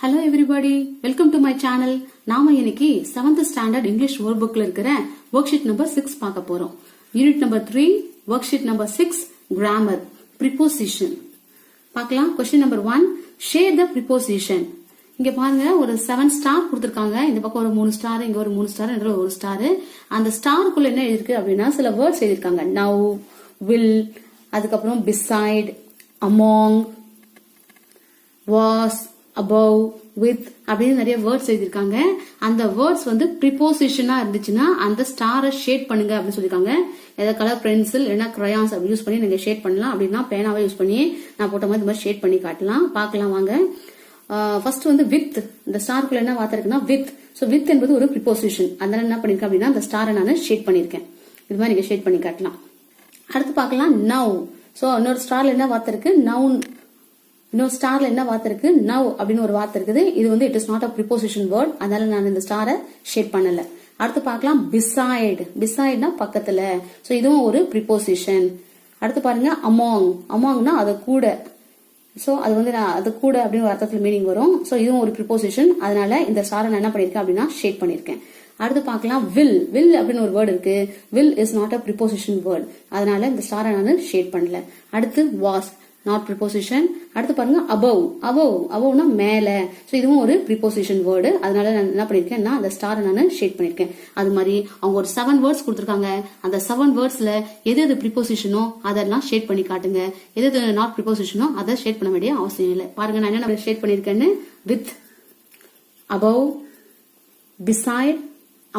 Hello everybody, welcome to my channel. நாம இன்னைக்கு 7th standard English workbookல இருக்கிற worksheet number 6 பார்க்க போறோம். Unit number 3, worksheet number 6, grammar, preposition. பார்க்கலாம். Question number 1, share the preposition. இங்க பாருங்க ஒரு 7 ஸ்டார் கொடுத்திருக்காங்க. இந்த பக்கம் ஒரு 3 ஸ்டார், இங்க ஒரு 3 ஸ்டார், இதுல ஒரு ஸ்டார். அந்த ஸ்டாருக்குள்ள என்ன இருக்கு அப்படின்னா சில வேர்ட்ஸ் எழுதிருக்காங்க. Now, will, அதுக்கப்புறம் beside, among, was, above, with அப்படின்னு நிறைய வேர்ட்ஸ் எழுதிருக்காங்க. அந்த வேர்ட்ஸ் வந்து ப்ரிபோசிஷனா இருந்துச்சுன்னா அந்த ஸ்டாரை ஷேட் பண்ணுங்க அப்படின்னு சொல்லிருக்காங்க. ஏதாவது கலர் பென்சில் இல்லைன்னா கிரையான்ஸ் அப்படி யூஸ் பண்ணி நீங்க ஷேட் பண்ணலாம். அப்படின்னா பேனாவை யூஸ் பண்ணி நான் போட்ட மாதிரி இந்த மாதிரி ஷேட் பண்ணி காட்டலாம். பார்க்கலாம் வாங்க. ஃபர்ஸ்ட் வந்து வித், இந்த ஸ்டாருக்குள்ள என்ன வார்த்தை இருக்குன்னா வித். ஸோ வித் என்பது ஒரு ப்ரிபோசிஷன். அதனால என்ன பண்ணிருக்கேன் அப்படின்னா அந்த ஸ்டாரை நான் ஷேட் பண்ணிருக்கேன். இது மாதிரி நீங்க ஷேட் பண்ணி காட்டலாம். அடுத்து பார்க்கலாம் நவ். ஸோ இன்னொரு ஸ்டார்ல என்ன வார்த்தை இருக்கு? நவுன். இன்னொரு ஸ்டார்ல என்ன வார்த்தை இருக்கு? நவ் அப்படின்னு ஒரு வார்த்தை இருக்குது. இது வந்து it is not a preposition word. அதனால நான் இந்த ஸ்டாரை ஷேட் பண்ணல. அடுத்து பார்க்கலாம் பிசைட். பிசைட்னா பக்கத்துல. சோ இதுவும் ஒரு ப்ரிபோசிஷன். அடுத்து பாருங்க அமாங். அமாங்னா அது கூட. சோ அது வந்து அது கூட அப்படின்னு ஒரு அர்த்தத்துல மீனிங் வரும். சோ இதுவும் ஒரு ப்ரிபோசிஷன். அதனால இந்த ஸ்டாரை நான் என்ன பண்ணிருக்கேன் அப்படின்னா ஷேட் பண்ணிருக்கேன். அடுத்து பார்க்கலாம் வில். வில் அப்படின்னு ஒரு வேர்டு இருக்கு. Will is not a preposition word. அதனால இந்த ஸ்டாரை நான் ஷேட் பண்ணல. அடுத்து வாஸ், not preposition. அடுத்து பாருங்க above. above, aboveனா மேல. சோ இதுவும் ஒரு preposition word. அதனால நான் என்ன பண்ணிருக்கேன், அந்த ஸ்டாரை நான் ஷேட் பண்ணிருக்கேன். அது மாதிரி அவங்க ஒரு 7 வேர்ட்ஸ் கொடுத்திருக்காங்க. அந்த 7 வேர்ட்ஸ்ல எது எது prepositionோ அதெல்லாம் ஷேட் பண்ணி காட்டுங்க. எது எது not prepositionோ அதை ஷேட் பண்ண வேண்டிய அவசியம் இல்லை. பாருங்க நான் என்ன ஷேட் பண்ணிருக்கேன்னு. with, above, beside,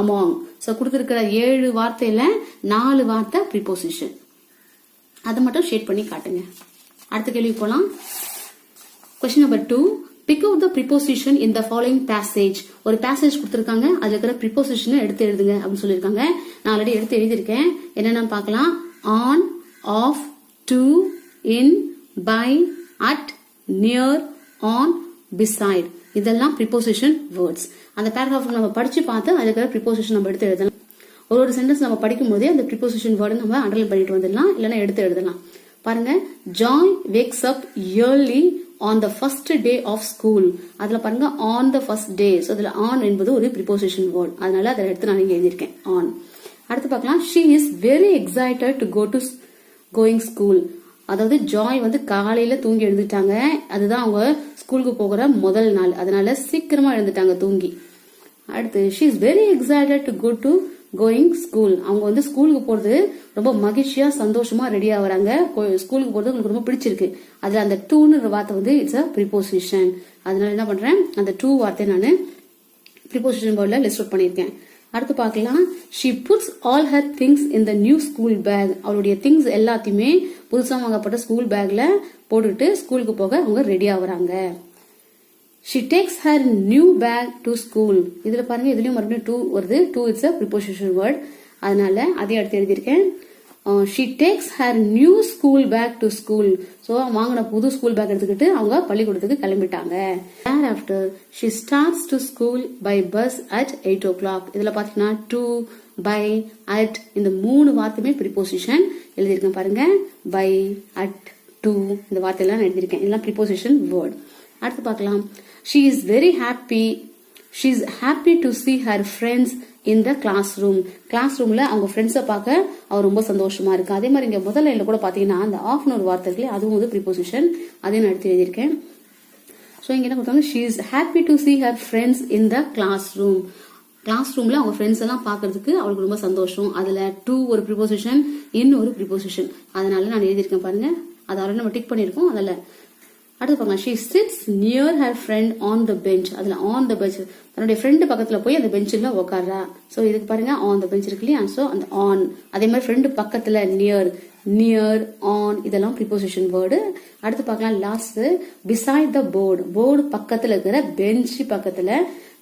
among. So கொடுத்திருக்கிற 7 வார்த்தையில 4 வார்த்தை preposition. அதை மட்டும் ஷேட் பண்ணி காட்டுங்க. அடுத்த கேள்வி போலாம். Question number 2, pick out the preposition in the following passage. ஒரு passage கொடுத்திருக்காங்க. அதுல இருக்கிற preposition எடுத்து எழுதுங்க அப்படின்னு சொல்லிருக்காங்க. நான் ஆல்ரெடி எடுத்து எழுதியிருக்கேன். என்னன்னு பார்க்கலாம். on, off, to, in, by, at, near, on, beside. இதெல்லாம் preposition words. அந்த paragraph நம்ம படிச்சு பார்த்து அதுல இருக்கிற preposition நம்ம எடுத்து எழுதலாம். ஒரு சென்டென்ஸ் நம்ம படிக்கும் போதே அந்த preposition word நம்ம அண்டர்லைன் பண்ணிட்டு வந்துடலாம், இல்லைன்னா எடுத்து எழுதலாம். பாருங்க, Joy wakes up early on the first day of school. அதுல பாருங்க on the first day. So அதுல on என்பது ஒரு preposition word. அதனால அதை எடுத்து நான் இங்க எழுதியிருக்கேன் on. அடுத்து பார்க்கலாம். She is very excited to go to going school. அதாவது ஜாய் வந்து காலையில தூங்கி எழுந்துட்டாங்க. அதுதான் அவங்க ஸ்கூலுக்கு போகிற முதல் நாள். அதனால சீக்கிரமா எழுந்துட்டாங்க தூங்கி. அடுத்து she is very excited to go to going school. அவங்க வந்து ஸ்கூலுக்கு போறது ரொம்ப மகிழ்ச்சியா சந்தோஷமா ரெடி ஆகுறாங்க. ஸ்கூலுக்கு போறது உங்களுக்கு ரொம்ப பிடிச்சிருக்கு. அதுல அந்த டூன்னு வார்த்தை வந்து இட்ஸ் அ ப்ரிபோசிஷன். அதனால என்ன பண்றேன், அந்த டூ வார்த்தை நான் ப்ரிபோசிஷன் வேர்ட்ல லிஸ்ட் அவுட் பண்ணிருக்கேன். அடுத்து பார்க்கலாம். she puts all her things in the new school bag. அவளுடைய திங்ஸ் எல்லாத்தையுமே புதுசா வாங்கப்பட்ட ஸ்கூல் பேக்ல போட்டுட்டு ஸ்கூலுக்கு போக அவங்க ரெடி ஆகுறாங்க. She takes her new bag to school. இதுல பாருங்க, இதுலயும் மறுபடியும் to வருது. to is a preposition word. அதனால அதே அடுத்து எழுதியிருக்கேன். She takes her new school bag to school. So வாங்கின புது ஸ்கூல் பேக் எடுத்துக்கிட்டு அவங்க பள்ளிக்கூடத்துக்கு கிளம்பிட்டாங்க. Thereafter she starts to school by bus at 8 o'clock. இதுல பாத்தீங்கன்னா to, by, at இந்த 3 வார்த்தையுமே preposition எழுதியிருக்கேன். பாருங்க, by, at, to இந்த வார்த்தையெல்லாம் எழுதியிருக்கேன். இதெல்லாம் preposition word. அடுத்து பார்க்கலாம். She is very happy. She is happy to see her friends in the classroom. கிளாஸ்ரூம்ல அவங்க ஃப்ரெண்ட்ஸை பார்க்க அவர் ரொம்ப சந்தோஷமா இருக்கு. அதே மாதிரி இங்க முதல் லைன்ல கூட பாத்தீங்கன்னா அந்த ஆஃப்னு ஒரு வார்த்தை இருக்கு, அதுவும் வந்து ப்ரிபோசிஷன். அதையும் நான் எடுத்து எழுதியிருக்கேன். ஸோ இங்க என்ன கொடுத்தாங்க, she is happy to see her friends in the classroom. Class ரூம்ல அவங்க ஃப்ரெண்ட்ஸ் எல்லாம் பாக்குறதுக்கு அவளுக்கு ரொம்ப சந்தோஷம். அதுல to ஒரு ப்ரிபோசிஷன், in ஒரு ப்ரிபோசிஷன். அதனால நான் எழுதியிருக்கேன். பாருங்க, அதை ஆல்ரெடி நம்ம டிக் பண்ணிருக்கோம். அதில் அடுத்து பாருங்க. she sits near her friend on the bench. அதுல on the bench தன்னுடைய ஃப்ரெண்டு பக்கத்துல போய் அந்த பெஞ்சில் உட்கார்றா. சோ இதுக்கு பாருங்க on the bench இருக்கு இல்லையா. சோ அந்த on, அதே மாதிரி ஃப்ரெண்டு பக்கத்துல near, near, on இதெல்லாம் preposition word. அடுத்து பார்க்கலாம். Last beside the board. Board பக்கத்துல இருக்கிற பெஞ்ச் பக்கத்துல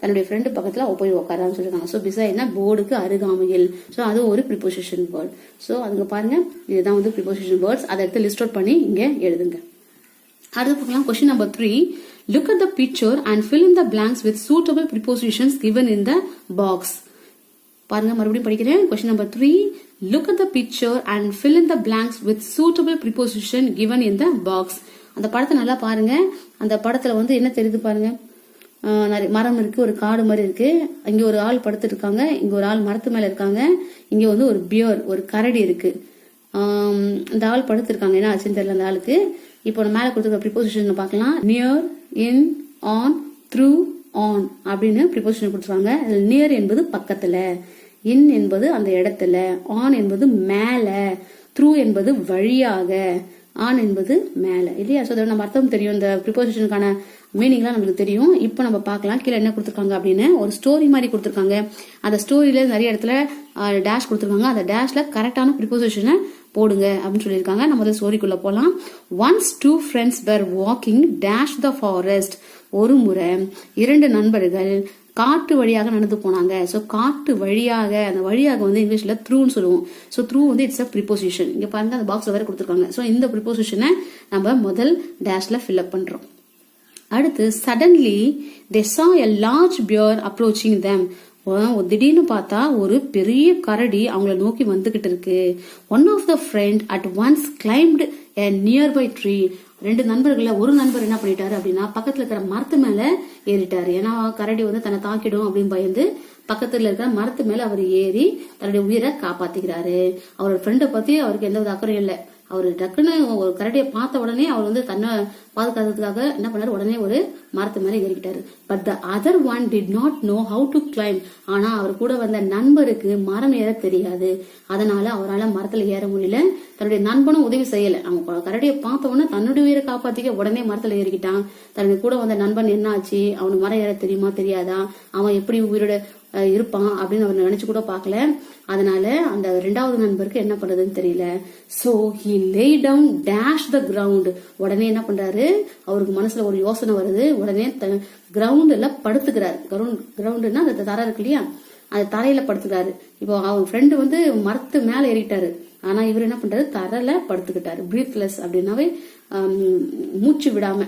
தன்னுடைய ஃப்ரெண்டு பக்கத்துல போய் உட்காரான்னு சொல்லிருக்காங்க. சோ பிசைட்னா போர்டுக்கு அருகாமையில். சோ அது ஒரு preposition word. சோ அதுங்க பாருங்க, இதுதான் வந்து preposition words. அதை எடுத்து லிஸ்ட் அவுட் பண்ணி இங்க எழுதுங்க. அடுத்து பார்க்கலாம். Question number 3, look at the picture and fill in the blanks with suitable prepositions given in the box. பாருங்க, மறுபடியும் படிக்கிறேன். Question number 3, look at the picture and fill in the blanks with suitable preposition given in the box. அந்த படத்தை நல்லா பாருங்க. அந்த படத்துல வந்து என்ன தெரியுது பாருங்க. நிறைய மரம் இருக்கு, ஒரு காடு மாதிரி இருக்கு. இங்க ஒரு ஆள் படுத்துட்டு இருக்காங்க, இங்க ஒரு ஆள் மரத்து மேல இருக்காங்க. இங்க வந்து ஒரு பியர், ஒரு கரடி இருக்கு. இந்த ஆள் படுத்திருக்காங்க, என்ன ஆச்சுன்னு தெரியல அந்த ஆளுக்கு. இப்போ நம்ம மேல கொடுத்துருக்க ப்ரிப்போசிஷன் பார்க்கலாம். Near, in, on, through, on அப்படின்னு ப்ரிப்போசிஷன் கொடுத்துருக்காங்க. நியர் என்பது பக்கத்துல, இன் என்பது அந்த இடத்துல, ஆன் என்பது மேல, த்ரூ என்பது வழியாக, ஆன் என்பது மேல, இல்லையா? ஸோ நம்ம அர்த்தம் தெரியும், இந்த ப்ரிப்போசிஷனுக்கான மீனிங்லாம் நம்மளுக்கு தெரியும். இப்போ நம்ம பார்க்கலாம் கீழே என்ன கொடுத்துருக்காங்க அப்படின்னு. ஒரு ஸ்டோரி மாதிரி கொடுத்துருக்காங்க. அந்த ஸ்டோரியில நிறைய இடத்துல டேஷ் கொடுத்துருக்காங்க. அந்த டேஷ்ல கரெக்டான ப்ரிப்போசிஷனை போடுங்க அப்படின்னு சொல்லியிருக்காங்க. நம்ம வந்து ஸ்டோரிக்குள்ள போலாம். Once two friends were walking dash the forest. ஒரு முறை 2 நண்பர்கள் காட்டு வழியாக நடந்து போனாங்க. ஸோ காட்டு வழியாக, அந்த வழியாக வந்து இங்கிலீஷ்ல த்ரூன்னு சொல்லுவோம். ஸோ த்ரூ வந்து இட்ஸ் அ ப்ரிப்போசிஷன். இங்க பாருங்க அந்த பாக்ஸ் வேற கொடுத்துருக்காங்க. ஸோ இந்த ப்ரிப்போசிஷனை நம்ம முதல் டேஷ்ல ஃபில் அப் பண்றோம். அடுத்து suddenly they saw a large bear approaching them. திடீர்னு பார்த்தா ஒரு பெரிய கரடி அவங்கள நோக்கி வந்துகிட்டு இருக்கு. One of the friend at once climbed a nearby tree. 2 நண்பர்கள ஒரு நண்பர் என்ன பண்ணிட்டாரு அப்படின்னா பக்கத்துல இருக்கிற மரத்து மேல ஏறிட்டாரு. ஏன்னா கரடி வந்து தன்னை தாக்கிடும் அப்படின்னு பயந்து பக்கத்துல இருக்கிற மரத்து மேல அவர் ஏறி தன்னுடைய உயிரை காப்பாத்திக்கிறாரு. அவரோட ஃப்ரெண்டை பத்தி அவருக்கு எந்த ஒரு அக்கறையும் இல்லை. அவர் டக்குன்னு ஒரு கரடியை பார்த்த உடனே அவர் வந்து தன்னை பாதுகாக்கிறதுக்காக என்ன பண்ணாரு, உடனே ஒரு மரத்து மேல ஏறிக்கிட்டாரு. But the other one did not know how to climb. ஆனா அவர் கூட வந்த நண்பருக்கு மரம் ஏற தெரியாது. அதனால அவரால் மரத்துல ஏற முடியல. தன்னுடைய நண்பனும் உதவி செய்யல. அவன் கரடியை பார்த்த உடனே தன்னுடைய உயிரை காப்பாத்திக்க உடனே மரத்துல ஏறிக்கிட்டான். தன்னுடைய கூட வந்த நண்பன் என்ன ஆச்சு, அவனுக்கு மரம் ஏற தெரியுமா தெரியாதா, அவன் எப்படி உயிரோட இருப்பான் அப்படின்னு அவர் நினைச்சு கூட பார்க்கல. அதனால அந்த 2வது நண்பருக்கு என்ன பண்றதுன்னு தெரியல. So he lay down dash the ground. உடனே என்ன பண்றாரு, அவருக்கு மனசுல ஒரு யோசனை வருது. உடனே கிரவுண்ட்ல படுத்துக்கிறாரு. கிரவுண்ட்னா அந்த தரை இருக்கு இல்லையா, அந்த தரையில படுத்துக்கிறாரு. இப்போ அவங்க ஃப்ரெண்டு வந்து மரத்து மேல ஏறிட்டாரு. ஆனா இவர் என்ன பண்றாரு, தரையில படுத்துக்கிட்டாரு. பிரீத்லெஸ் அப்படின்னாவே மூச்சு விடாம,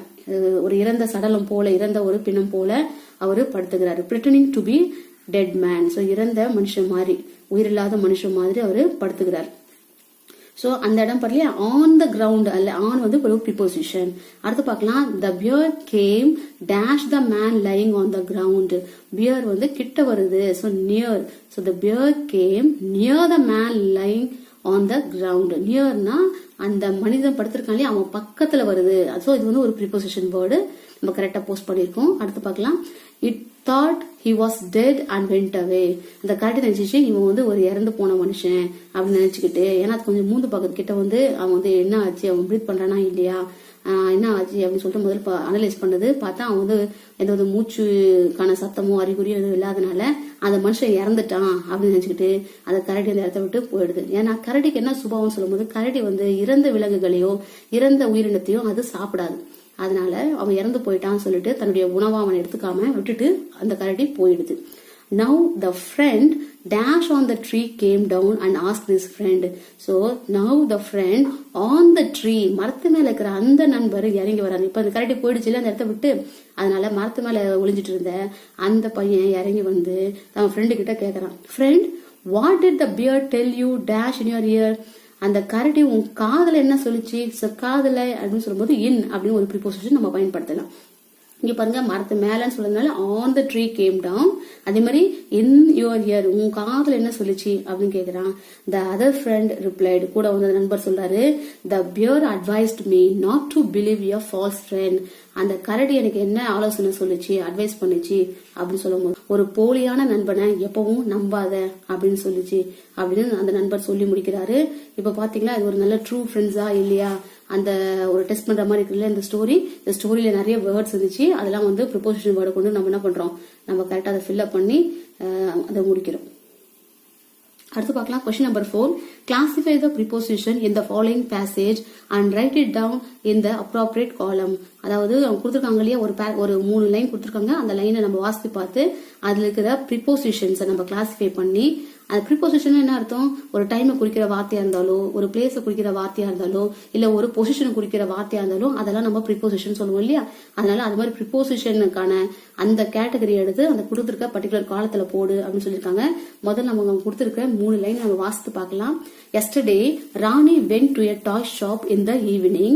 ஒரு இறந்த சடலம் போல, இறந்த ஒரு பிணம் போல அவரு படுத்துக்கிறாரு. pretending to be dead man. So இறந்த மனுஷன் மாதிரி, உயிரில்லாத மனுஷன் மாதிரி அவரு படுத்துக்கிறார். ஸோ அந்த இடம் பரலையா ஆன் த கிரவுண்ட் அல்ல, ஆன் வந்து ஒரு ப்ரிப்போசிஷன். அடுத்து பார்க்கலாம். The bear came dash the man lying on the ground. Bear வந்து கிட்ட வருது. So near. So the bear came near the man lying on the ground. நியர்னா அந்த மனிதன் படுத்திருக்கான் இல்லையா, அவன் பக்கத்துல வருது. ஸோ இது வந்து ஒரு ப்ரிப்போசிஷன் வேர்டு. நம்ம கரெக்டா போஸ்ட் பண்ணிருக்கோம். அடுத்து பார்க்கலாம். It thought he was dead and went away. அந்த கரடி நினைச்சிச்சு இவன் வந்து ஒரு இறந்து போன மனுஷன் அப்படின்னு நினைச்சுக்கிட்டு, ஏன்னா அது கொஞ்சம் மூந்து பக்கத்து கிட்ட வந்து அவன் வந்து என்ன ஆச்சு, அவன் பிரீத் பண்றானா இல்லையா, என்ன ஆச்சு அப்படின்னு சொல்லிட்டு முதல்ல அனலைஸ் பண்ணது. பார்த்தா அவன் வந்து எந்த ஒரு மூச்சுக்கான சத்தமோ அறிகுறியோ எதுவும் இல்லாதனால அந்த மனுஷன் இறந்துட்டான் அப்படின்னு நினைச்சுக்கிட்டு அந்த கரடி அந்த இடத்த விட்டு போயிடுது. ஏன்னா கரடிக்கு என்ன சுபாவம் சொல்லும் போது, கரடி வந்து இறந்த விலங்குகளையோ இறந்த உயிரினத்தையோ அது சாப்பிடாது. அதனால அவன் இறந்து போயிட்டான்னு சொல்லிட்டு தன்னுடைய உணவை அவன் எடுத்துக்காம விட்டுட்டு அந்த கரடி போயிடுது. Now the friend dash on the tree came down and asked his friend. So now the friend on the tree, மரத்து மேல இருக்கிற அந்த நண்பர் இறங்கி வராரு. இப்ப அந்த கரடி போயிடுச்சு அந்த இடத்த விட்டு, அதனால மரத்து மேல ஒளிஞ்சிட்டு இருந்த அந்த பையன் இறங்கி வந்து அவன் ஃப்ரெண்டு கிட்ட கேக்குறான். Friend, what did the bear tell you dash in your ear? அந்த கரடி உன் காதல என்ன சொல்லிச்சு, காதல அப்படின்னு சொல்லும்போது இன் அப்படின்னு ஒரு ப்ரிப்போசிஷன் நம்ம பயன்படுத்தலாம். இங்க பாருங்க, மரத்து மேலன்னு சொல்றதுனால on the tree came down. அதே மாதிரி இன் யுவர் இயர், உன் காதல என்ன சொல்லிச்சு அப்படின்னு கேக்குறான். த அதர் ஃப்ரெண்ட் ரிப்ளைட், கூட வந்து நண்பர் சொல்றாரு. The bear advised me not to believe your false friend. அந்த கரடி எனக்கு என்ன ஆலோசனை சொல்லிச்சு, அட்வைஸ் பண்ணிச்சு அப்படின்னு சொல்லும்போது, ஒரு போலியான நண்பனை எப்பவும் நம்பாத அப்படின்னு சொல்லிச்சு அப்படின்னு அந்த நண்பர் சொல்லி முடிக்கிறாரு. இப்ப பாத்தீங்களா இது ஒரு நல்ல ட்ரூ ஃப்ரெண்ட்ஸா இல்லையா, அந்த ஒரு டெஸ்ட் பண்ற மாதிரி இருக்குல்ல இந்த ஸ்டோரி. இந்த ஸ்டோரியில நிறைய வேர்ட்ஸ் இருந்துச்சு, அதெல்லாம் வந்து ப்ரிப்போசிஷன் வேர்டை கொண்டு நம்ம என்ன பண்றோம், நம்ம கரெக்டா அதை ஃபில் அப் பண்ணி அதை முடிக்கிறோம். அடுத்து பார்க்கலாம். Question number 4. Classify the preposition in the following passage and write it down in the appropriate column. அதாவது அவங்க கொடுத்துருக்காங்க இல்லையா, ஒரு 3 லைன் கொடுத்துருக்காங்க. அந்த லைனை நம்ம வாசித்து பார்த்து அதுல இருக்கிற ப்ரிப்போசிஷன்ஸை நம்ம கிளாசிஃபை பண்ணி, அந்த ப்ரிப்போசிஷன் என்ன அர்த்தம், ஒரு டைமை குறிக்கிற வார்த்தையா இருந்தாலோ, ஒரு பிளேஸை குறிக்கிற வார்த்தையா இருந்தாலோ, இல்ல ஒரு பொசிஷனை குறிக்கிற வார்த்தையா இருந்தாலும் அதெல்லாம் நம்ம ப்ரிப்போசிஷன் சொல்லுவோம் இல்லையா. அதனால அது மாதிரி ப்ரிப்போசிஷனுக்கான அந்த கேட்டகரி எடுத்து அந்த கொடுத்துருக்க பர்டிகுலர் காலத்துல போடு அப்படின்னு சொல்லியிருக்காங்க. முதல்ல நம்ம கொடுத்துருக்க 3 லைன் நம்ம வாசித்து பார்க்கலாம். Yesterday, Rani went to a toy shop in the evening.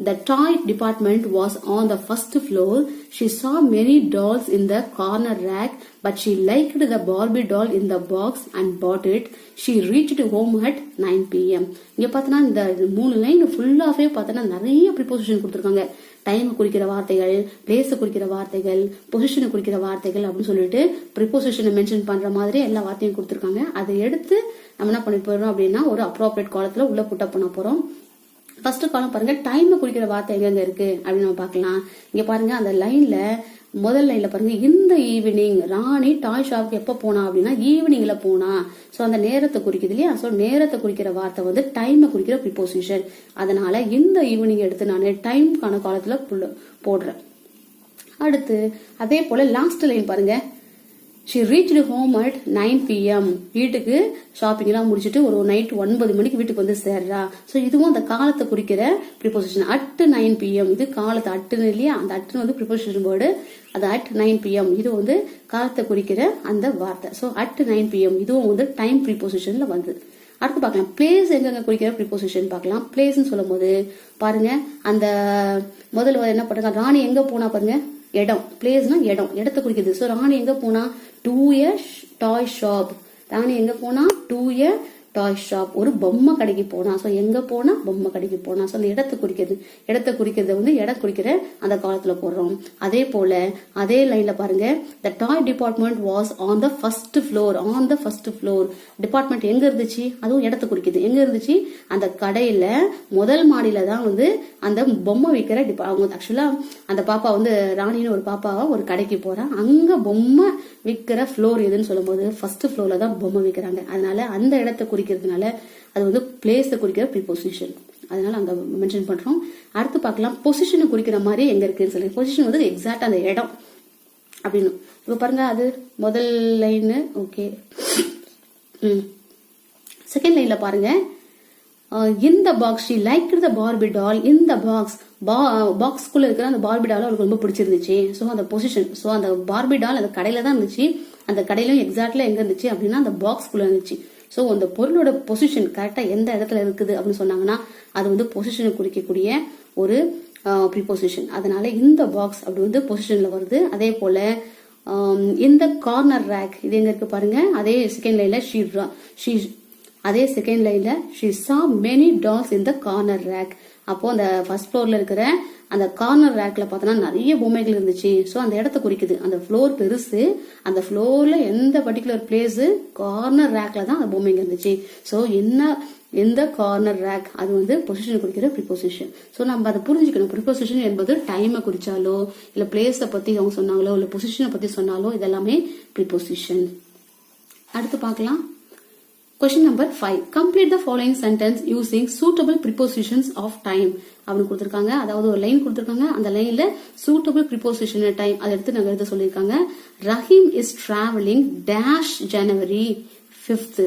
The toy department was on the first floor. She saw many dolls in the corner rack, but she liked the Barbie doll in the box and bought it. She reached home at 9 p.m. இங்க பார்த்தனா இந்த 3 line ஃபுல்லாவே பார்த்தனா நிறைய preposition கொடுத்திருக்காங்க. Time குறிக்கிற வார்த்தைகள், place குறிக்கிற வார்த்தைகள், பொசிஷனை குறிக்கிற வார்த்தைகள் அப்படின்னு சொல்லிட்டு ப்ரிபோசிஷனை மென்ஷன் பண்ற மாதிரி எல்லா வார்த்தையும் கொடுத்திருக்காங்க. அதை எடுத்து நம்ம என்ன பண்ணி போறோம் அப்படின்னா ஒரு அப்ரோப்ரியேட் காலத்துல உள்ள புட்டப் பண்ண போறோம். ஃபர்ஸ்ட் காலம் பாருங்க, டைம் குறிக்கிற வார்த்தை எங்க இருக்கு அப்படின்னு நம்ம பார்க்கலாம். இங்க பாருங்க அந்த லைன்ல முதல் லைன்ல பாருங்க, இந்த ஈவினிங் ராணி டாய் ஷாப்க்கு எப்ப போனா அப்படின்னா ஈவினிங்ல போனா. சோ அந்த நேரத்தை குறிக்குது இல்லையா? சோ நேரத்தை குறிக்கிற வார்த்தை வந்து டைம் குறிக்கிற ப்ரிபோசிஷன். அதனால இந்த ஈவினிங் எடுத்து நான் டைம்கான காலத்துல போடுறேன். அடுத்து அதே போல லாஸ்ட் லைன் பாருங்க, she reached home at 9 p.m. வீட்டுக்கு ஷாப்பிங் எல்லாம் முடிச்சிட்டு ஒரு நைட் 9 மணிக்கு வீட்டுக்கு வந்து சேர்றா. சோ இதுவும் அந்த காலத்தை குறிக்கிற ப்ரிபோசிஷன். at 9 p.m. இது காலத்தை அட்டுன்னு இல்லையா? அந்த அட்டுன்னு வந்து ப்ரிபோசிஷன் வேர்டு. அது at 9 p.m. இது வந்து காலத்தை குறிக்கிற அந்த வார்த்தை. So at 9 p.m. இதுவும் வந்து டைம் ப்ரிபோசிஷன்ல வந்து. அடுத்து பார்க்கலாம், பிளேஸ் எங்க குறிக்கிற ப்ரிபோசிஷன் பார்க்கலாம். பிளேஸ்ன்னு சொல்லும் போது பாருங்க, அந்த முதல்ல என்ன பண்ணுங்க, ராணி எங்க போனா பாருங்க, இடம். பிளேஸ்னா இடம், இடத்தை குறிக்கிறது. சோ ராணி எங்க போனா, to a toy shop. ராணி எங்க போனா, to a toy shop. ஒரு பொம்மை கடைக்கு போனா. சோ எங்க போனா, பொம்மை கடைக்கு போனா. சோ அந்த இடத்தை குறிக்கிறது. இடத்தை குறிக்கிறது வந்து இடம் குறிக்கிற அந்த காலத்துல போடுறோம். அதே போல அதே லைன்ல பாருங்க, the toy department was on the first floor. on the first floor. Department எங்க இருந்துச்சு, அதுவும் இடத்தை குறிக்குது. எங்க இருந்துச்சு, அந்த கடையில முதல் மாடியில தான் வந்து அந்த பொம்மை விற்கிற அவங்க ஆக்சுவலா அந்த பாப்பா வந்து ராணின்னு ஒரு பாப்பாவா ஒரு கடைக்கு போறா. அங்க பொம்மை விற்கிற ஃப்ளோர் எதுன்னு சொல்லும் போது ஃபர்ஸ்ட் ஃப்ளோர்ல தான் பொம்மை விற்கிறாங்க. அதனால அந்த இடத்தை குறிக்கிறதுனால அது வந்து பிளேஸ் குறிக்கிற ப்ரிபோசிஷன். அதனால அங்க மென்ஷன் பண்றோம். அடுத்து பார்க்கலாம், பொசிஷனை குறிக்கிற மாதிரி எங்க இருக்குன்னு சொல்லி. பொசிஷன் வந்து எக்ஸாக்ட் அந்த இடம் அப்படின்னு. இப்ப பாருங்க, அது முதல் லைன் ஓகே. செகண்ட் லைன்ல பாருங்க, in the box she liked the Barbie doll in the box. பாக்ஸ்குள்ள இருக்கிற அந்த பார்பி டால் அவளுக்கு ரொம்ப பிடிச்சிருந்துச்சு. சோ அந்த பொசிஷன், சோ அந்த பார்பி டால் அந்த கடையில தான் இருந்துச்சு. அந்த கடையிலும் எக்ஸாக்ட்ல எங்க இருந்துச்சு அப்படின்னா அந்த பாக்ஸ்குள்ள இருந்துச்சு. சோ அந்த பொருளோட பொசிஷன் கரெக்டா எந்த இடத்துல இருக்குது அப்படின்னு சொன்னாங்கன்னா அது வந்து பொசிஷனை குறிக்கக்கூடிய ஒரு ப்ரிபோசிஷன். அதனால இந்த பாக்ஸ் அப்படி வந்து பொசிஷன்ல வருது. அதே போல இந்த கார்னர் ரேக் இது எங்க இருக்கு பாருங்க, அதே செகண்ட் லைன்ல அதே செகண்ட் லைன்ல she saw many dolls in the corner rack. அப்போ அந்த ஃபர்ஸ்ட் ஃப்ளோர்ல இருக்கிற அந்த கார்னர் ரேக்ல பார்த்தோன்னா நிறைய பொம்மைகள் இருந்துச்சு. ஸோ அந்த இடத்த குறிக்குது. அந்த ஃப்ளோர் பெருசு, அந்த ஃப்ளோர்ல எந்த பர்டிகுலர் பிளேஸ் கார்னர் ரேக்ல தான் அந்த பொம்மைங்க இருந்துச்சு. ஸோ எந்த கார்னர் ரேக் அது வந்து பொசிஷன் குறிக்கிற ப்ரிபோசிஷன். ஸோ நம்ம அதை புரிஞ்சுக்கணும். ப்ரிபோசிஷன் என்பது டைமை குறிச்சாலோ இல்ல பிளேஸை பத்தி அவங்க சொன்னாங்களோ இல்ல பொசிஷனை பத்தி சொன்னாலோ இதெல்லாமே ப்ரிபோசிஷன். அடுத்து பார்க்கலாம், Question number 5. Complete the following sentence using suitable prepositions of time. அப்படின்னு கொடுத்திருக்காங்க. அதாவது ஒரு லைன் கொடுத்திருக்காங்க. அந்த லைன்ல suitable preposition time அதை எடுத்து நாங்க எழுத சொல்லியிருக்காங்க. Rahim is traveling dash January 5th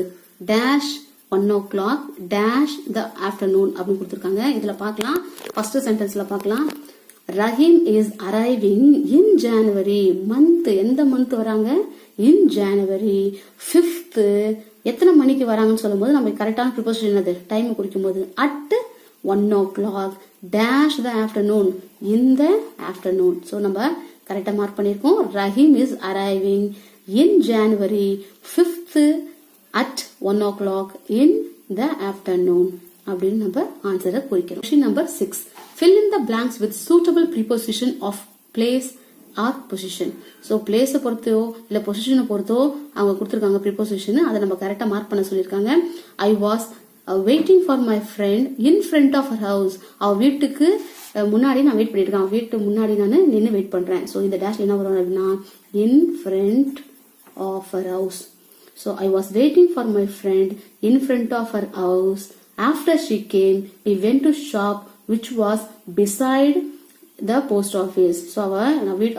dash 1 o'clock dash the afternoon அப்படின்னு கொடுத்திருக்காங்க. இதுல பார்க்கலாம், ஃபர்ஸ்ட் சென்டென்ஸ்ல பார்க்கலாம். Rahim is arriving in January. Month எந்த மந்த் வராங்க, in January 5th. எத்தனை மணிக்கு வராங்கன்னு சொல்லும் போது நம்ம கரெக்டான ப்ரிபோசிஷன் என்னது, டைம் குறிக்கும் போது at 1 o'clock dash the afternoon in the afternoon. So நம்ம கரெக்டா மார்க் பண்ணிருக்கோம். Rahim is arriving in January 5th at 1 o'clock in the afternoon அப்படின்னு நம்ம ஆன்சரை குறிக்கிறோம். Question number 6. Fill in the blanks with suitable preposition of place or position. So பிளேஸை பொறுத்தோ இல்லை பொசிஷனை பொறுத்தோ அவங்க கொடுத்துருக்காங்க ப்ரிபோசிஷன். அதை நம்ம கரெக்டாக மார்க் பண்ண சொல்லியிருக்காங்க. I was waiting for my friend in front of her house. அவள் வீட்டுக்கு முன்னாடி நான் வெயிட் பண்ணிட்டு இருக்கேன். அவள் வீட்டு முன்னாடி நான் நின்று வெயிட் பண்ணுறேன். ஸோ இந்த டேஷ் என்ன வரும் அப்படின்னா in front of her house. So I was waiting for my friend in front of her house. After she came we went to shop which was beside the post office. So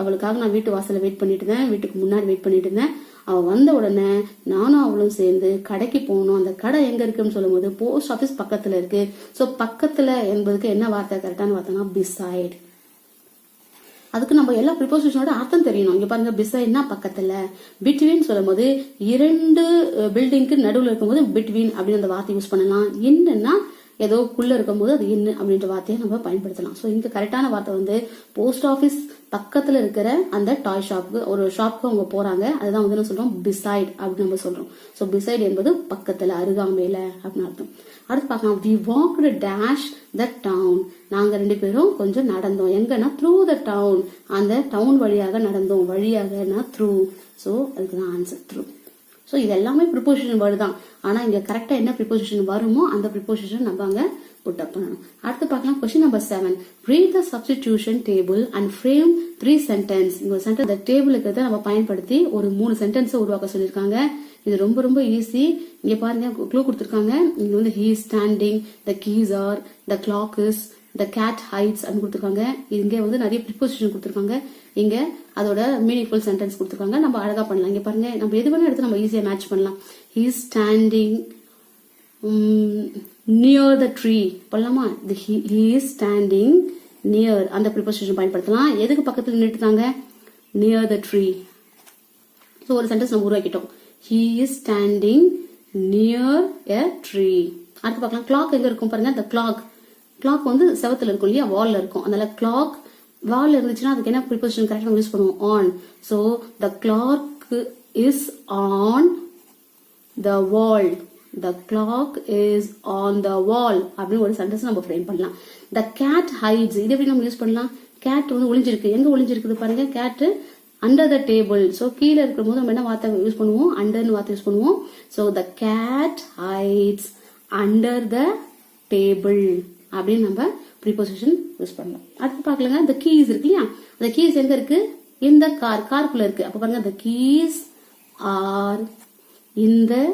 அவளுக்காக நான் வீட்டு வாசல wait பண்ணிட்டு இருந்தேன், வீட்டுக்கு முன்னாடி wait பண்ணிட்டு இருந்தேன். அவள் வந்த உடனே நானும் அவளும் சேர்ந்து கடைக்கு போகணும். அந்த கடை எங்க இருக்குன்னு சொல்லும் போது போஸ்ட் ஆஃபீஸ் பக்கத்துல இருக்கு. ஸோ பக்கத்துல என்பதுக்கு என்ன வார்த்தை கரெக்டான வார்த்தைனா பிசைட். அதுக்கு நம்ம எல்லா ப்ரிபோசிஷனோட அர்த்தம் தெரியணும். இங்க பாருங்க, பிசைட்னா பக்கத்துல, பிட்வீன் சொல்லும் போது இரண்டு பில்டிங்க்கு நடுவில் இருக்கும்போது பிட்வீன் அப்படின்னு அந்த வார்த்தை யூஸ் பண்ணலாம். இன்னுன்னா ஏதோ குள்ள இருக்கும்போது அது இன்னு அப்படின்ற வார்த்தையை நம்ம பயன்படுத்தலாம். ஸோ இங்க கரெக்டான வார்த்தை வந்து போஸ்ட் ஆஃபீஸ் பக்கத்துல இருக்கிற அந்த டாய் ஷாப்புக்கு ஒரு ஷாப்புக்கு அவங்க போறாங்க. அதுதான் வந்து என்ன சொல்றோம், பிசைட் அப்படின்னு நம்ம சொல்றோம். ஸோ பிசைட் என்பது பக்கத்துல, அருகாமையில அப்படின்னு அர்த்தம். அடுத்து பார்க்கலாம், we walked dash the town. நாங்க 2 பேரும் கொஞ்சம் நடந்தோம். எங்கன்னா த்ரூ த டவுன், அந்த டவுன் வழியாக நடந்தோம். வழியாகனா த்ரூ. ஸோ அதுக்கு தான் ஆன்சர் த்ரூ. ஸோ இது எல்லாமே ப்ரிப்போசிஷன் வேர்டு தான். ஆனா இங்க கரெக்டா என்ன ப்ரிப்போசிஷன் வருமோ அந்த ப்ரிப்போசிஷன் நம்ம அங்க புட் அப் பண்ணணும். அடுத்து பார்க்கலாம், question number 7. Read the substitution table and frame 3 sentences. இந்த சென்டென்ஸ் இந்த டேபிள் இருக்கிறத நம்ம பயன்படுத்தி ஒரு 3 சென்டென்ஸ் உருவாக்க சொல்லியிருக்காங்க. இது ரொம்ப ரொம்ப ஈஸி. இங்க பாருங்க, க்ளூ கொடுத்திருக்காங்க. இங்க வந்து he is standing, the keys are, the clock is, the cat hides அப்படின்னு கொடுத்திருக்காங்க. இங்க வந்து நிறைய ப்ரிப்போசிஷன் கொடுத்திருக்காங்க. இங்க அதோட மீனிங்ஃபுல் சென்டென்ஸ் கொடுத்திருக்காங்க. நம்ம அழகா பண்ணலாம். இங்க பாருங்க, நம்ம எது வேணா எடுத்து நம்ம ஈஸியா மேட்ச் பண்ணலாம். he is standing near the tree பண்ணலாமா? he is standing near அந்த ப்ரிப்போசிஷன் பயன்படுத்தலாம். எதுக்கு பக்கத்துல நின்னுட்டாங்க? near the tree. சோ ஒரு சென்டென்ஸ் நம்ம உருவாக்கிட்டோம். he is standing near a tree. அடுத்து பார்க்கலாம், கிளாக் எங்க இருக்கும் பாருங்க. the clock வந்து செவத்துல இருக்கும் இல்லையா, வால்ல இருக்கும். அதனால கிளாக் வால்ல இருந்துச்சுன்னா அதுக்கு என்ன ப்ரிப்போசிஷன் கரெக்டா யூஸ் பண்ணுவோம்? on. so the clock is on the wall. the clock is on the wall அப்படின்னு ஒரு சென்டென்ஸ் நம்ம ஃப்ரேம் பண்ணலாம். the cat hides இது எப்படி நம்ம யூஸ் பண்ணலாம்? cat வந்து ஒளிஞ்சிருக்கு. எங்க ஒளிஞ்சிருக்குது பாருங்க, cat under the table. so கீழ இருக்கும்போது நம்ம என்ன வார்த்தை யூஸ் பண்ணுவோம்? underன்னு வார்த்தை யூஸ் பண்ணுவோம். so the cat hides under the table அப்படின்னு நம்ம ப்ரிப்போசிஷன் யூஸ் பண்ணலாம். அடுத்து பார்க்கலாங்க, the keys இருக்கு இல்லையா, the keys எங்க இருக்கு? in the car, காருக்குள்ள இருக்கு. அப்ப பாருங்க, the keys are in the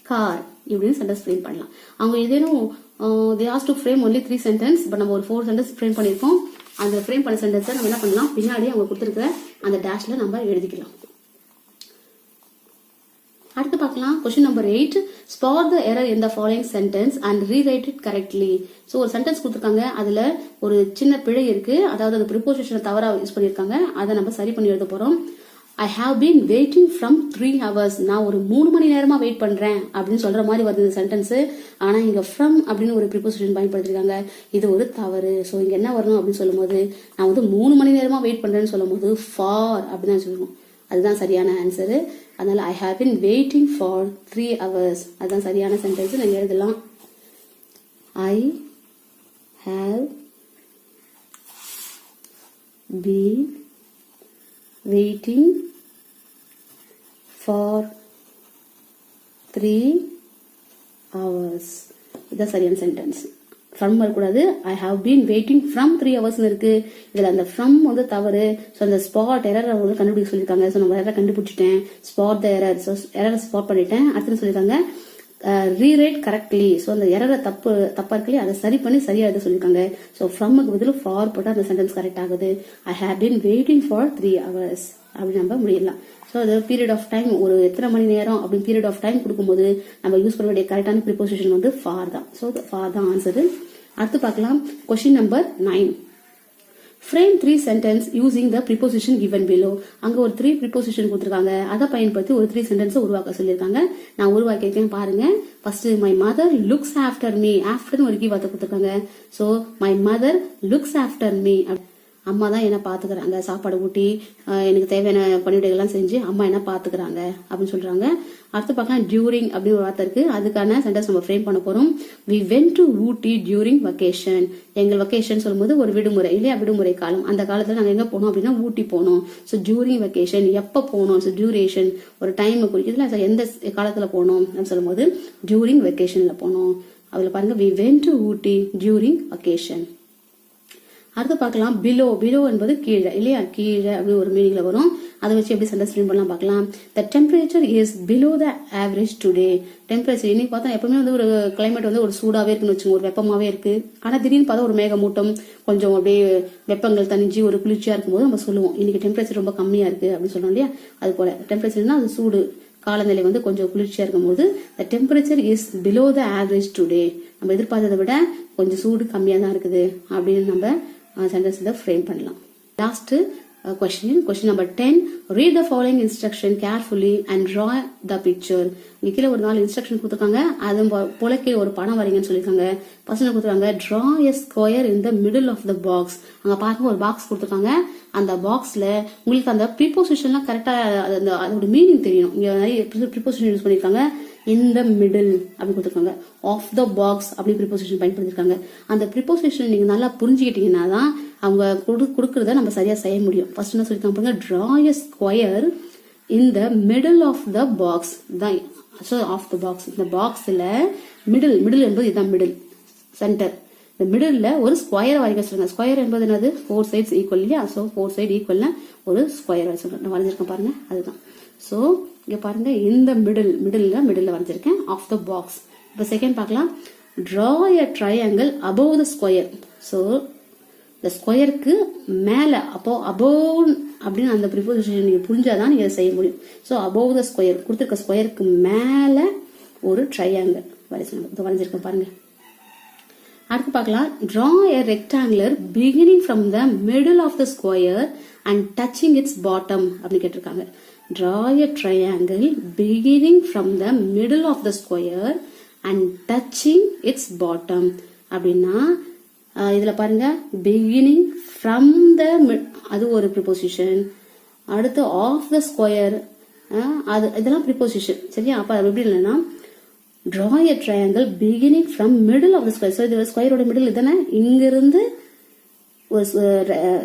car இப்படின்னு சென்டென்ஸ் ஃப்ரேம் பண்ணலாம். அவங்க ஏதேனும் they asked to frame only 3 sentences, but நம்ம ஒரு 4 சென்டென்ஸ் ஃப்ரேம் பண்ணிருக்கோம். அந்த ஃப்ரேம் பண்ண சென்டென்ஸை நம்ம என்ன பண்ணலாம், பின்னாடி அவங்க கொடுத்திருக்கிற அந்த டேஷ்ல நம்ம எழுதிக்கலாம். அடுத்து பார்க்கலாம், question number 8. Spot the error in the following sentence and rewrite it correctly. So ஒரு சென்டென்ஸ் கொடுத்திருக்காங்க, அதுல ஒரு சின்ன பிழை இருக்கு. அதாவது அந்த ப்ரிப்போசிஷனை தவறா யூஸ் பண்ணிருக்காங்க. அதை நம்ம சரி பண்ணி எழுத போறோம். I have been waiting from 3 hours. நான் ஒரு 3 மணி நேரமா வெயிட் பண்றேன் அப்படின்னு சொல்ற மாதிரி வருது இந்த சென்டென்ஸ். ஆனா இங்க from அப்படின்னு ஒரு ப்ரிப்போசிஷன் பயன்படுத்திருக்காங்க. இது ஒரு தவறு. சோ இங்க என்ன வரணும் அப்படின்னு சொல்லும்போது, நான் வந்து 3 மணி நேரமா வெயிட் பண்றேன்னு சொல்லும்போது for அப்படின்னு சொல்லுவோம். அதுதான் சரியான ஆன்சர். அதனால I have been waiting for 3 hours அதுதான் சரியான சென்டென்ஸ். நீங்க எழுதலாம், I have been waiting for 3 hours இதுதான் சரியான சென்டென்ஸ். from வரக்கூடாது. I have been waiting from 3 hours இருக்கு. இதுல அந்த from வந்து தவறு. சோ அந்த ஸ்பாட் எரர் அவங்க கண்டுபிடிக்க சொல்லிருக்காங்க. சோ நம்ம எரர் கண்டுபிடிச்சிட்டேன். Spot the error. So error spot பண்ணிட்டேன். அடுத்து சொல்லிருக்காங்க ரீரைட் கரெக்ட்லி. சோ அந்த எரரை தப்பா இருக்கு அதை சரி பண்ணி சரியா எழுத சொல்லிருக்காங்க. சோ ஃப்ரம்க்கு பதில் ஃபார் போட்டா அந்த சென்டென்ஸ் கரெக்ட் ஆகுது. I have been waiting for 3 hours அப்படி நம்ம முடியலாம். சோ அது பீரியட் ஆஃப் டைம், ஒரு எத்தனை மணி நேரம் அப்படின்னு பீரியட் ஆஃப் டைம் கொடுக்கும்போது நம்ம யூஸ் பண்ண வேண்டிய கரெக்டான ப்ரிப்போசிஷன் வந்து ஃபார் தான். சோ ஃபார் தான் ஆன்சர். அடுத்து பார்க்கலாம், question number 9. Frame 3 sentences using the preposition given below. அங்க ஒரு 3 preposition கொடுத்திருக்காங்க. அதை பயன்படுத்தி ஒரு 3 sentences உருவாக்க சொல்லிருக்காங்க. நான் உருவாக்கியிருக்கேன் பாருங்க. First, my mother looks after me. after ஒரு கீ வார்த்தை கொடுத்திருக்காங்க. So my mother looks after me. அம்மா தான் என்ன பாத்துக்கிறாங்க, சாப்பாடு ஊட்டி எனக்கு தேவையான பணிவிடைகள்லாம் செஞ்சு அம்மா என்ன பாத்துக்கிறாங்க அப்படின்னு சொல்றாங்க. அடுத்து பார்க்கலாம், டியூரிங் அப்படின்னு ஒரு வார்த்தை இருக்கு. அதுக்கான சென்டென்ஸ் நம்ம ஃப்ரேம் பண்ண போறோம். we went to Ooty during vacation. எங்கள் வெக்கேஷன் சொல்லும்போது ஒரு விடுமுறை இல்லையா, விடுமுறை காலம். அந்த காலத்துல நாங்க எங்க போனோம் அப்படின்னா ஊட்டி போனோம். ஸோ டியூரிங் வெக்கேஷன் எப்ப போனோம், ஸோ டியூரேஷன் ஒரு டைம் குறிக்குதுல, எந்த காலத்துல போனோம் அப்படின்னு சொல்லும்போது டியூரிங் வெக்கேஷன்ல போனோம். அதுல பாருங்க, we went to Ooty during vacation. அடுத்து பார்க்கலாம், பிலோ. பிலோ என்பது கீழே இல்லையா, கீழே அப்படி ஒரு மீனிங்ல வரும். அதை வச்சு எப்படி சென்டென்ஸ் ஃப்ரேம் பண்ணலாம் பார்க்கலாம். The temperature is below the average today. Temperature இன்னைக்கு பார்த்தா எப்பவுமே வந்து ஒரு கிளைமேட் வந்து ஒரு சூடாவே இருக்குன்னு வச்சுக்கோங்க, ஒரு வெப்பமாவே இருக்கு. ஆனா திடீர்னு பார்த்தா ஒரு மேகமூட்டம் கொஞ்சம் அப்படியே வெப்பங்கள் தணிஞ்சு ஒரு குளிர்ச்சியா இருக்கும்போது நம்ம சொல்லுவோம் இன்னைக்கு டெம்பரேச்சர் ரொம்ப கம்மியா இருக்கு அப்படின்னு சொல்றோம் இல்லையா. அது போல டெம்பரேச்சர்னா அது சூடு, காலநிலை வந்து கொஞ்சம் குளிர்ச்சியா இருக்கும்போது the temperature is below the average today. நம்ம எதிர்பார்த்ததை விட கொஞ்சம் சூடு கம்மியா தான் இருக்குது அப்படின்னு நம்ம சென்டென்ஸ் ஃப்ரேம் பண்ணலாம். Last Question number 10. Read the following instruction carefully and draw the picture. இங்க கீழே ஒரு 4 இன்ஸ்ட்ரக்ஷன் கொடுத்துருக்காங்க. அது போல கீழே ஒரு படம் வரைங்கன்னு சொல்லியிருக்காங்க. ஃபர்ஸ்ட் கொடுத்துருக்காங்க draw a square in the middle of the box. அங்க பாருங்க ஒரு பாக்ஸ் கொடுத்துருக்காங்க. அந்த பாக்ஸ்ல உங்களுக்கு அந்த ப்ரீபோசிஷன்லாம் கரெக்டா அதோட மீனிங் தெரியணும். இங்க நிறைய ப்ரீபோசிஷன் யூஸ் பண்ணிருக்காங்க. in the middle அப்படி கொடுத்துருக்காங்க. of the box அப்படி ப்ரீபோசிஷன் பயன்படுத்திருக்காங்க. அந்த ப்ரீபோசிஷன் நீங்க நல்லா புரிஞ்சுக்கிட்டீங்கன்னா தான் அவங்க கொடுக்கறத நம்ம சரியா செய்ய முடியும். ஃபர்ஸ்ட் என்ன சொல்லிருக்காங்க பாருங்க, draw a square in the middle of the box. தான் so of the box. இந்த பாக்ஸ்ல மிடில் என்பது இதுதான் மிடில் சென்டர். இந்த மிடில்ல ஒரு ஸ்கொயர் வரைக்க சொல்லுங்க. ஸ்கொயர் என்பது என்னது, 4 sides ஈக்குவல் இல்லையா? சோ 4 side ஈக்குவல்னா ஒரு ஸ்கொயர் வரைச்சிருக்கேன். நான் வரைஞ்சிருக்கேன் பாருங்க, அதுதான். சோ இங்க பாருங்க இந்த மிடில்ல வரைஞ்சிருக்கேன் ஆஃப் த பாக்ஸ். இப்ப செகண்ட் பார்க்கலாம். draw a triangle above the square. So இந்த ஸ்கொயருக்கு மேல, அப்போ above அப்படின்னு அந்த ப்ரிபோசிஷன் நீங்க புரிஞ்சாதான் நீங்க செய்ய முடியும். சோ above the square கொடுத்திருக்க ஸ்கொயருக்கு மேல ஒரு ட்ரையாங்கிள் வரைஞ்சிருக்கேன் பாருங்க. அடுத்து பார்க்கலாம். draw a rectangle beginning from the middle of the square and touching its bottom அப்படின்னு கேட்டிருக்காங்க. draw a triangle beginning from the middle of the square and touching its bottom அப்படின்னா இதுல பாருங்க beginning from the அது ஒரு preposition, அடுத்து of the square அது இதெல்லாம் preposition சரியா? அப்ப எப்படி இல்லைன்னா draw a triangle beginning from middle of the square. so இது ஸ்கொயரோட மிடில் இதுதானே, இங்க இருந்து ஒரு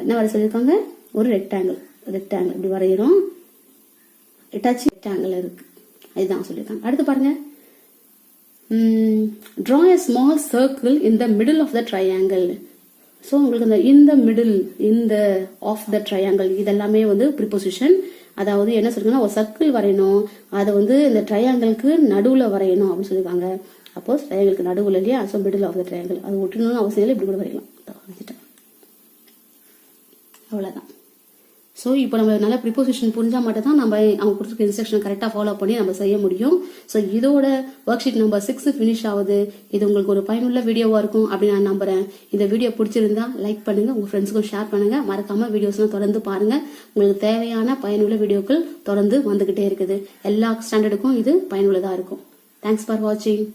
என்ன வரை சொல்லியிருக்காங்க, ஒரு ரெக்டாங்கிள் இப்படி வரைகிறோம். டச் ரெக்டாங்கிள் இருக்கு, இதுதான் சொல்லியிருக்காங்க. அடுத்து பாருங்க, draw a small circle in the middle of the triangle. So உங்களுக்கு இந்த in the middle, in the of the triangle இதெல்லாமே வந்து ப்ரிபோசிஷன். அதாவது என்ன சொல்லுங்கன்னா ஒரு சர்க்கிள் வரையணும், அதை வந்து இந்த ட்ரையாங்கிளுக்கு நடுவுல வரையணும் அப்படின்னு சொல்லியிருக்காங்க. அப்போ ட்ரையாங்கிளுக்கு நடுவுல இல்லையா? So middle of the triangle. அது ஒட்டணும்னு அவசியம் இல்லை, இப்படி கூட வரையலாம். அவ்வளவுதான். ஸோ இப்போ நம்ம நல்ல ப்ரிபோசிஷன் புரிஞ்சா மட்டும் தான் நம்ம அவங்க கொடுத்துருக்க இன்ஸ்ட்ரக்ஷன் கரெக்டாக ஃபாலோ பண்ணி நம்ம செய்ய முடியும். ஸோ இதோட ஒர்க் ஷீட் நம்பர் 6 ஃபினிஷ் ஆகுது. இது உங்களுக்கு ஒரு பயனுள்ள வீடியோவா இருக்கும் அப்படின்னு நான் நம்புறேன். இந்த வீடியோ பிடிச்சிருந்தா லைக் பண்ணுங்க, உங்க ஃப்ரெண்ட்ஸுக்கும் ஷேர் பண்ணுங்க. மறக்காம வீடியோஸ்லாம் தொடர்ந்து பாருங்க. உங்களுக்கு தேவையான பயனுள்ள வீடியோக்கள் தொடர்ந்து வந்துகிட்டே இருக்குது. எல்லா ஸ்டாண்டர்டுக்கும் இது பயனுள்ளதா இருக்கும். தேங்க்ஸ் ஃபார் வாட்சிங்.